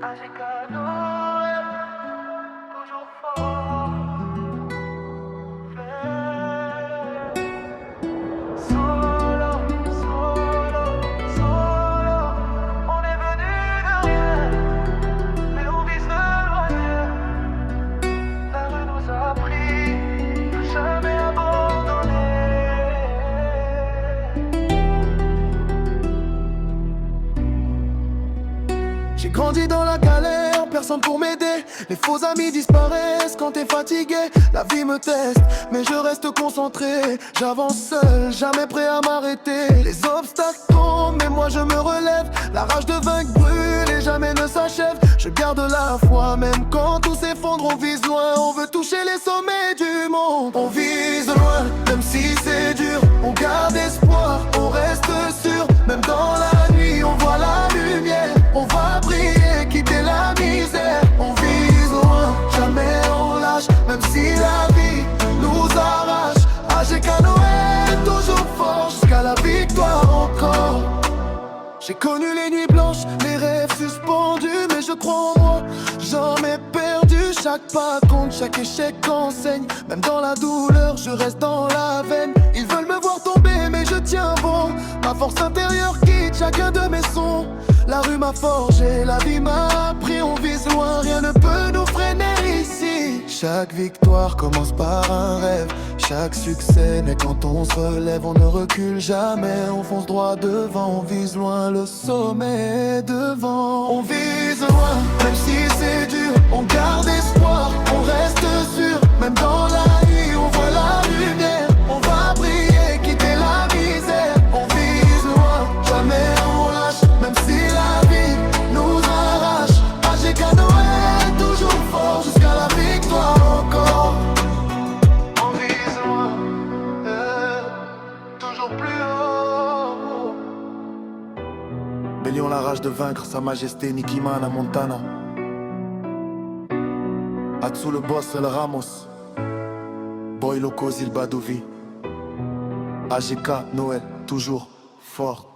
AGK Noël, toujours fort. Solo, solo, solo. On est venu de rien, mais on vise loin. La rue nous a appris à jamais abandonner. J'ai grandi dans la galère, personne pour m'aider. Les faux amis disparaissent quand t'es fatigué. La vie me teste, mais je reste concentré. J'avance seul, jamais prêt à m'arrêter. Les obstacles tombent, mais moi je me relève. La rage de vaincre brûle et jamais ne s'achève. Je garde la foi, même quand tout s'effondre. On vise loin, on veut toucher les sommets du monde. On vise loin, même si c'est dur. On garde espoir, on reste sûr. Même dans la nuit, on voit la lumière. On va briller, quitter la misère. On vise loin, jamais on lâche. Même si la vie nous arrache. AGK Noël, toujours fort jusqu'à la victoire encore. J'ai connu les nuits blanches, les rêves suspendus. Mais je crois en moi, j'en ai perdu. Chaque pas compte, chaque échec enseigne. Même dans la douleur, je reste dans la veine. Ils veulent me voir tomber, mais je tiens bon. Ma force intérieure quitte chacun de mes sons. La rue m'a forgé, la vie m'a appris. On vise loin, rien ne peut nous freiner ici. Chaque victoire commence par un rêve. Chaque succès naît quand on se relève. On ne recule jamais, on fonce droit devant. On vise loin, le sommet est devant. On vise loin, même si c'est dur. On garde espoir, on reste sûr. Même dans la nuit, on voit la lumière. On va briller, quitter la misère. On vise loin, jamais on lâche. Même si la vie nous arrache. AGK Noël, toujours fort jusqu'à la victoire encore. On vise loin, toujours plus haut. Bélion la rage de vaincre, sa majesté Nikimana Montana. Atsu le boss, le Ramos. Boy Loco, Zil Badouvi. AGK Noël, toujours fort.